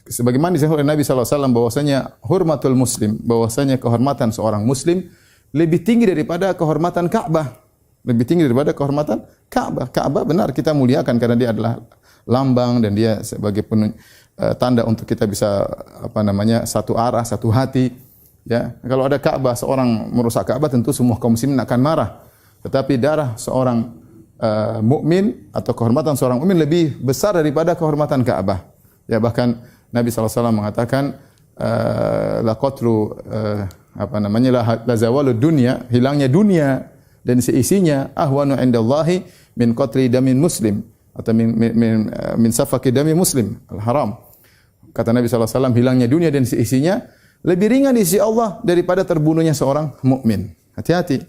Sebagaimana disebut oleh Nabi SAW bahwasanya hurmatul muslim, bahwasanya kehormatan seorang muslim lebih tinggi daripada kehormatan Ka'bah. Lebih tinggi daripada kehormatan Ka'bah. Ka'bah benar kita muliakan karena dia adalah lambang dan dia sebagai tanda untuk kita bisa satu arah, satu hati. Ya, kalau ada Ka'bah, seorang merusak Ka'bah tentu semua kaum muslimin akan marah. Tetapi darah seorang mukmin atau kehormatan seorang mukmin lebih besar daripada kehormatan Ka'bah. Ya, bahkan Nabi SAW mengatakan la qatlu la zawalud dunya, hilangnya dunia dan seisinya ahwanu indallahi min qatli damin muslim atau min safaki dami muslim al-haram. Kata Nabi SAW, hilangnya dunia dan seisinya lebih ringan di sisi Allah daripada terbunuhnya seorang mukmin. Hati-hati.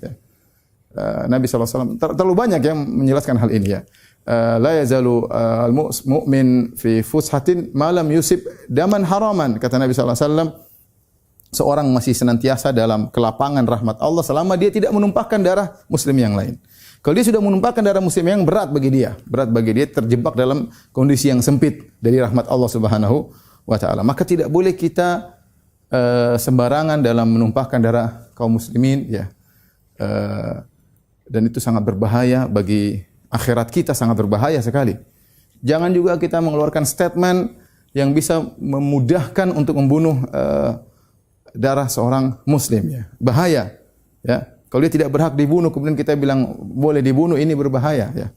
Nabi SAW terlalu banyak yang menjelaskan hal ini ya. La yazalu al-mu'min fi fushatin ma lam yusib daman haraman. Kata Nabi SAW, seorang masih senantiasa dalam kelapangan rahmat Allah selama dia tidak menumpahkan darah muslim yang lain. Kalau dia sudah menumpahkan darah muslim yang berat bagi dia terjebak dalam kondisi yang sempit dari rahmat Allah Subhanahu wa taala. Maka tidak boleh kita sembarangan dalam menumpahkan darah kaum muslimin ya. Dan itu sangat berbahaya bagi akhirat kita, sangat berbahaya sekali. Jangan juga kita mengeluarkan statement yang bisa memudahkan untuk membunuh darah seorang muslim ya. Bahaya ya. Kalau dia tidak berhak dibunuh kemudian kita bilang boleh dibunuh, ini berbahaya ya.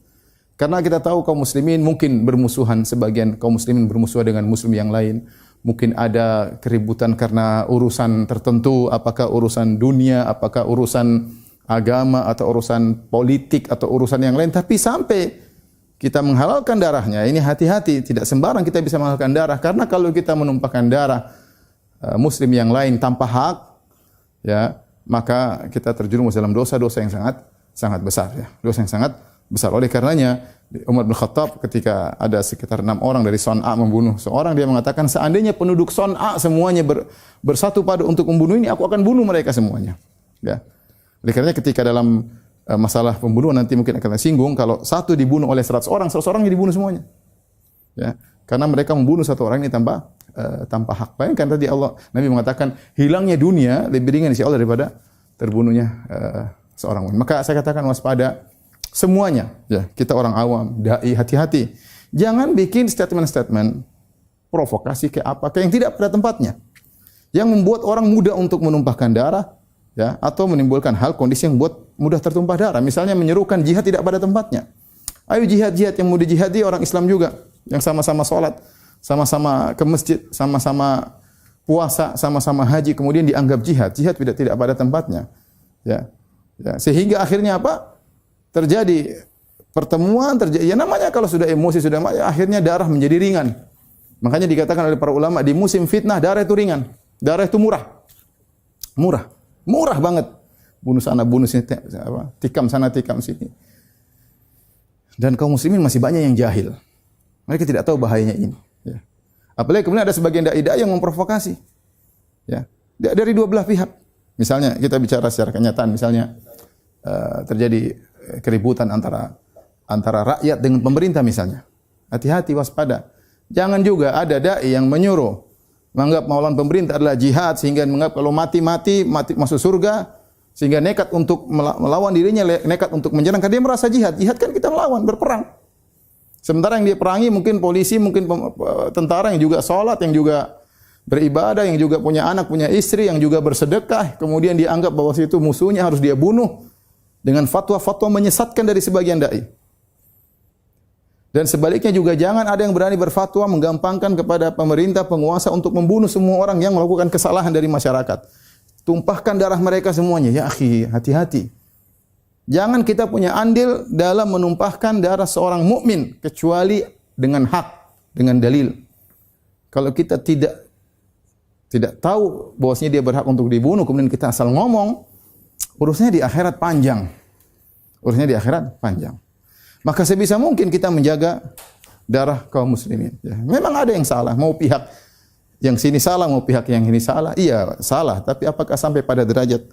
Karena kita tahu kaum muslimin mungkin bermusuhan, sebagian kaum muslimin bermusuhan dengan muslim yang lain. Mungkin ada keributan karena urusan tertentu, apakah urusan dunia, apakah urusan agama atau urusan politik atau urusan yang lain, tapi sampai kita menghalalkan darahnya, ini hati-hati, tidak sembarang kita bisa menghalalkan darah, karena kalau kita menumpahkan darah muslim yang lain tanpa hak ya, maka kita terjerumus dalam dosa-dosa yang sangat besar ya, dosa yang sangat besar. Oleh karenanya Umar bin Khattab ketika ada sekitar 6 orang dari Son'a membunuh seorang, dia mengatakan seandainya penduduk Son'a semuanya bersatu pada untuk membunuh ini, aku akan bunuh mereka semuanya ya. Oleh karenanya ketika dalam masalah pembunuhan nanti mungkin akan singgung, kalau satu dibunuh oleh 100 orang, 100 orang dibunuh semuanya. Ya, karena mereka membunuh satu orang ini tanpa hak. Bayangkan tadi Nabi mengatakan hilangnya dunia lebih ringan di sisi Allah daripada terbunuhnya seorang mukmin. Maka saya katakan waspada semuanya. Ya, kita orang awam, dai, hati-hati. Jangan bikin statement-statement provokasi ke yang tidak pada tempatnya. Yang membuat orang mudah untuk menumpahkan darah ya, atau menimbulkan kondisi yang buat mudah tertumpah darah. Misalnya menyerukan jihad tidak pada tempatnya. Ayo jihad yang mau dijihadi orang Islam juga, yang sama-sama sholat, sama-sama ke masjid, sama-sama puasa, sama-sama haji, kemudian dianggap jihad. Jihad tidak pada tempatnya. Ya. Sehingga akhirnya apa? Terjadi pertemuan, ya namanya kalau sudah emosi, akhirnya darah menjadi ringan. Makanya dikatakan oleh para ulama, di musim fitnah darah itu ringan. Darah itu murah banget. Bunuh sana, bunuh sini, tikam sana, tikam sini. Dan kaum muslimin masih banyak yang jahil. Mereka tidak tahu bahayanya ini. Ya. Apalagi kemudian ada sebagian dai-dai yang memprovokasi. Ya. Dari dua belah pihak. Misalnya kita bicara secara kenyataan, misalnya terjadi keributan antara rakyat dengan pemerintah misalnya. Hati-hati, waspada. Jangan juga ada dai yang menyuruh menganggap melawan pemerintah adalah jihad, sehingga menganggap kalau mati masuk surga, sehingga nekat untuk melawan dirinya, nekat untuk menyerang karena dia merasa jihad. Jihad kan kita melawan, berperang. Sementara yang dia perangi mungkin polisi, mungkin tentara yang juga sholat, yang juga beribadah, yang juga punya anak, punya istri, yang juga bersedekah, kemudian dianggap bahwa itu musuhnya harus dia bunuh dengan fatwa-fatwa menyesatkan dari sebagian dai. Dan sebaliknya juga jangan ada yang berani berfatwa menggampangkan kepada pemerintah, penguasa untuk membunuh semua orang yang melakukan kesalahan dari masyarakat. Tumpahkan darah mereka semuanya. Ya akhi, hati-hati. Jangan kita punya andil dalam menumpahkan darah seorang mukmin kecuali dengan hak, dengan dalil. Kalau kita tidak tahu bahwasanya dia berhak untuk dibunuh, kemudian kita asal ngomong, urusnya di akhirat panjang. Maka sebisa mungkin kita menjaga darah kaum muslimin. Ya. Memang ada yang salah, mau pihak yang sini salah, mau pihak yang ini salah. Iya, salah. Tapi apakah sampai pada derajat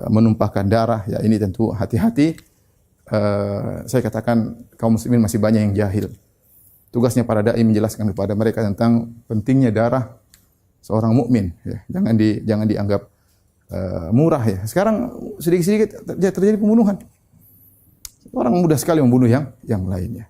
menumpahkan darah? Ya ini tentu hati-hati. Saya katakan kaum muslimin masih banyak yang jahil. tugasnya para dai menjelaskan kepada mereka tentang pentingnya darah seorang mukmin. Ya. Jangan dianggap murah ya. Sekarang sedikit-sedikit terjadi pembunuhan. Orang mudah sekali membunuh yang lainnya.